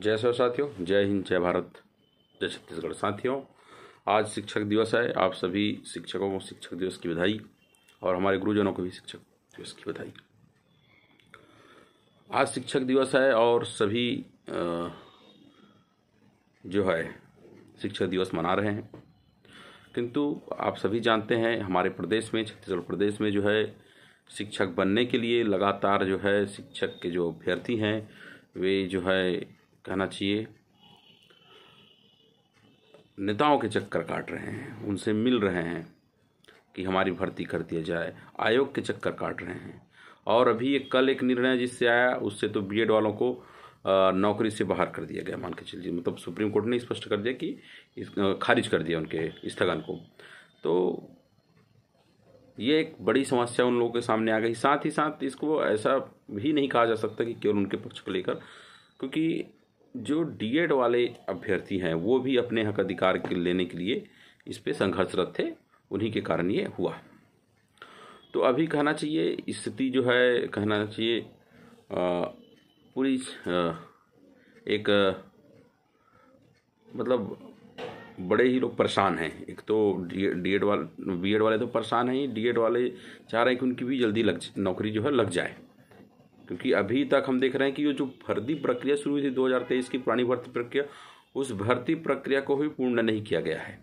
जय सो साथियों, जय हिंद, जय भारत, जय छत्तीसगढ़। साथियों, आज शिक्षक दिवस है। आप सभी शिक्षकों को शिक्षक दिवस की बधाई और हमारे गुरुजनों को भी शिक्षक दिवस की बधाई। आज शिक्षक दिवस है और सभी जो है शिक्षक दिवस मना रहे हैं, किंतु आप सभी जानते हैं हमारे प्रदेश में, छत्तीसगढ़ प्रदेश में जो है शिक्षक बनने के लिए लगातार जो है शिक्षक के जो अभ्यर्थी हैं वे जो है कहना चाहिए नेताओं के चक्कर काट रहे हैं, उनसे मिल रहे हैं कि हमारी भर्ती कर दिया जाए, आयोग के चक्कर काट रहे हैं। और अभी कल एक निर्णय जिससे आया उससे तो बीएड वालों को नौकरी से बाहर कर दिया गया, मान के चलिए। मतलब सुप्रीम कोर्ट ने स्पष्ट कर दिया कि खारिज कर दिया उनके स्थगन को। तो ये एक बड़ी समस्या उन लोगों के सामने आ गई। साथ ही साथ इसको ऐसा भी नहीं कहा जा सकता कि केवल उनके पक्ष को लेकर, क्योंकि जो डीएड वाले अभ्यर्थी हैं वो भी अपने हक अधिकार के लेने के लिए इस पे संघर्षरत थे, उन्हीं के कारण ये हुआ। तो अभी कहना चाहिए स्थिति जो है कहना चाहिए पूरी एक मतलब बड़े ही लोग परेशान हैं। एक तो बीएड वाले तो परेशान हैं ही, डीएड वाले चाह रहे हैं कि उनकी भी जल्दी नौकरी जो है लग जाए, क्योंकि अभी तक हम देख रहे हैं कि ये जो भर्ती प्रक्रिया शुरू हुई थी 2023 की पुरानी भर्ती प्रक्रिया, उस भर्ती प्रक्रिया को भी पूर्ण नहीं किया गया है।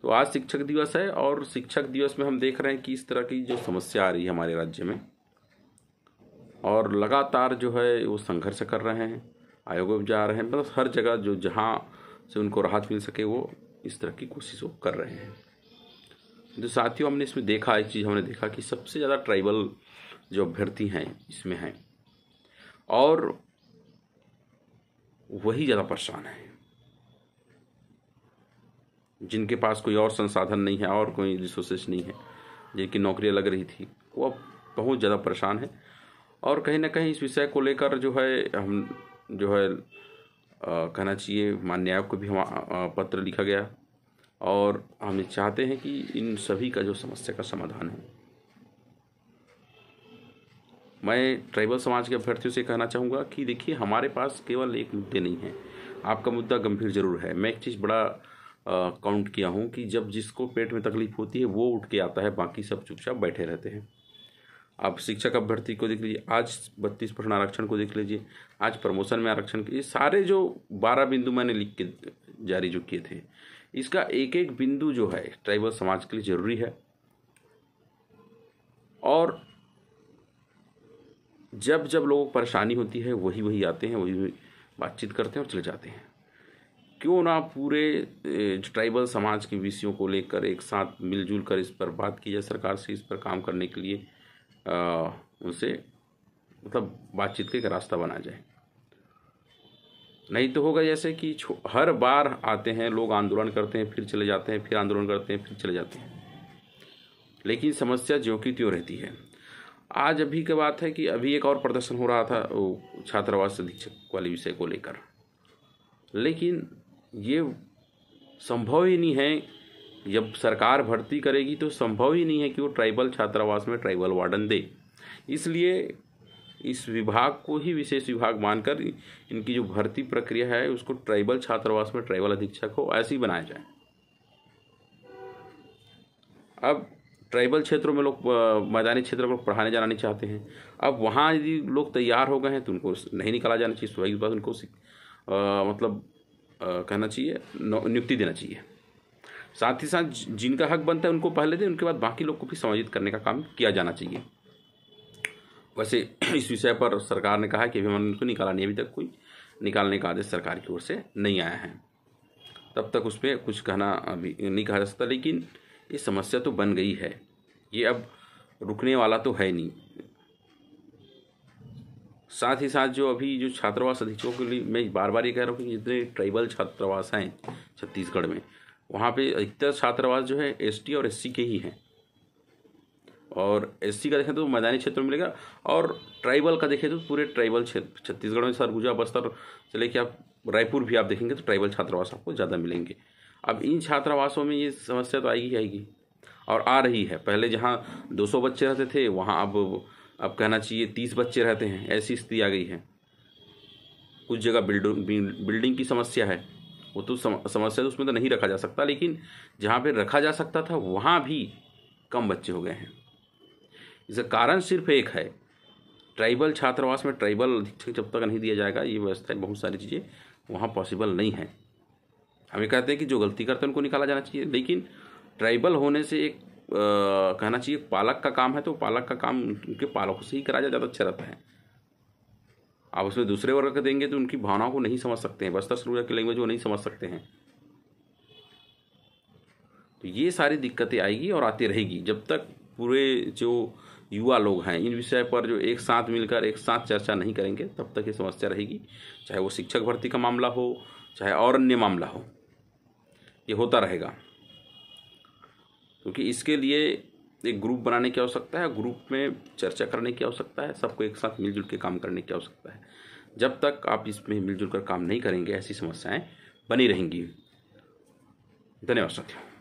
तो आज शिक्षक दिवस है और शिक्षक दिवस में हम देख रहे हैं कि इस तरह की जो समस्या आ रही है हमारे राज्य में, और लगातार जो है वो संघर्ष कर रहे हैं, आयोगों में जा रहे हैं, मतलब हर जगह जो जहाँ से उनको राहत मिल सके वो इस तरह की कोशिश वो कर रहे हैं। तो साथियों, हमने इसमें देखा एक चीज़, हमने देखा कि सबसे ज़्यादा ट्राइबल जो अभ्यर्थी हैं इसमें हैं और वही ज़्यादा परेशान है, जिनके पास कोई और संसाधन नहीं है और कोई रिसोर्सेस नहीं है, जिनकी नौकरियां लग रही थी, वो अब बहुत ज़्यादा परेशान है। और कहीं ना कहीं इस विषय को लेकर जो है हम जो है कहना चाहिए माननीय आयोग को भी हम पत्र लिखा गया और हम चाहते हैं कि इन सभी का जो समस्या का समाधान है। मैं ट्राइबल समाज के अभ्यर्थियों से कहना चाहूँगा कि देखिए, हमारे पास केवल एक मुद्दे नहीं है, आपका मुद्दा गंभीर जरूर है। मैं एक चीज़ बड़ा काउंट किया हूँ कि जब जिसको पेट में तकलीफ होती है वो उठ के आता है, बाकी सब चुपचाप बैठे रहते हैं। आप शिक्षक अभ्यर्थी को देख लीजिए, आज 32% आरक्षण को देख लीजिए, आज प्रमोशन में आरक्षण के सारे जो 12 बिंदु मैंने लिख के जारी जो किए थे, इसका एक एक बिंदु जो है ट्राइबल समाज के लिए जरूरी है। और जब जब लोगों को परेशानी होती है वही आते हैं, वही बातचीत करते हैं और चले जाते हैं। क्यों ना पूरे ट्राइबल समाज के विषयों को लेकर एक साथ मिलजुल कर इस पर बात की जाए, सरकार से इस पर काम करने के लिए उनसे मतलब बातचीत का एक रास्ता बना जाए। नहीं तो होगा जैसे कि हर बार आते हैं लोग, आंदोलन करते हैं, फिर चले जाते हैं, फिर आंदोलन करते हैं, फिर चले जाते हैं, लेकिन समस्या ज्यों की त्यों रहती है। आज अभी की बात है कि अभी एक और प्रदर्शन हो रहा था वो छात्रावास अधीक्षक वाले विषय को लेकर, लेकिन ये संभव ही नहीं है। जब सरकार भर्ती करेगी तो संभव ही नहीं है कि वो ट्राइबल छात्रावास में ट्राइबल वार्डन दे। इसलिए इस विभाग को ही विशेष विभाग मानकर इनकी जो भर्ती प्रक्रिया है उसको ट्राइबल छात्रावास में ट्राइबल अधीक्षक हो ऐसे ही बनाया जाए। अब ट्राइबल क्षेत्रों में लोग मैदानी क्षेत्रों को पढ़ाने जाना नहीं चाहते हैं। अब वहाँ यदि लोग तैयार हो गए हैं तो उनको नहीं निकाला जाना चाहिए, स्वाभाविक बात, उनको मतलब कहना चाहिए नियुक्ति देना चाहिए। साथ ही साथ जिनका हक बनता है उनको पहले दें, उनके बाद बाकी लोग को भी समायोजित करने का काम किया जाना चाहिए। वैसे इस विषय पर सरकार ने कहा कि अभी उनको निकाला नहीं, अभी तक कोई निकालने का आदेश सरकार की ओर से नहीं आया है, तब तक उस पर कुछ कहना अभी नहीं कहा जा सकता। लेकिन ये समस्या तो बन गई है, ये अब रुकने वाला तो है नहीं। साथ ही साथ जो अभी जो छात्रावास अधीक्षकों के लिए मैं बार बार ये कह रहा हूँ कि जितने ट्राइबल छात्रावास हैं छत्तीसगढ़ में, वहाँ पे अधिकतर छात्रावास जो है एसटी और एससी के ही हैं। और एससी का देखें तो मैदानी क्षेत्र में मिलेगा, और ट्राइबल का देखें तो पूरे ट्राइबल क्षेत्र छत्तीसगढ़ में सरगुजा, बस्तर से लेकर आप रायपुर भी आप देखेंगे तो ट्राइबल छात्रावास आपको ज़्यादा मिलेंगे। अब इन छात्रावासों में ये समस्या तो आएगी और आ रही है। पहले जहाँ 200 बच्चे रहते थे वहाँ अब कहना चाहिए 30 बच्चे रहते हैं, ऐसी स्थिति आ गई है। कुछ जगह बिल्डिंग की समस्या है, वो तो समस्या तो उसमें तो नहीं रखा जा सकता, लेकिन जहाँ पे रखा जा सकता था वहाँ भी कम बच्चे हो गए हैं। इसका कारण सिर्फ एक है, ट्राइबल छात्रावास में ट्राइबल अधीक्षक जब तक नहीं दिया जाएगा, ये व्यवस्था बहुत सारी चीज़ें वहाँ पॉसिबल नहीं है। हमें कहते हैं कि जो गलती करते हैं उनको निकाला जाना चाहिए, लेकिन ट्राइबल होने से एक कहना चाहिए पालक का काम है, तो पालक का काम उनके पालकों से ही करा जाए, ज़्यादा अच्छा रहता है। आप उसमें दूसरे वर्ग का देंगे तो उनकी भावनाओं को नहीं समझ सकते हैं, बस्तर सरूजा की लैंग्वेज वो नहीं समझ सकते हैं। तो ये सारी दिक्कतें आएगी और आती रहेगी जब तक पूरे जो युवा लोग हैं इन विषय पर जो एक साथ मिलकर एक साथ चर्चा नहीं करेंगे, तब तक ये समस्या रहेगी। चाहे वो शिक्षक भर्ती का मामला हो, चाहे और अन्य मामला हो, ये होता रहेगा। क्योंकि इसके लिए एक ग्रुप बनाने की आवश्यकता है, ग्रुप में चर्चा करने की आवश्यकता है, सबको एक साथ मिलजुल के काम करने की आवश्यकता है। जब तक आप इसमें मिलजुल कर काम नहीं करेंगे, ऐसी समस्याएं बनी रहेंगी। धन्यवाद साथियों।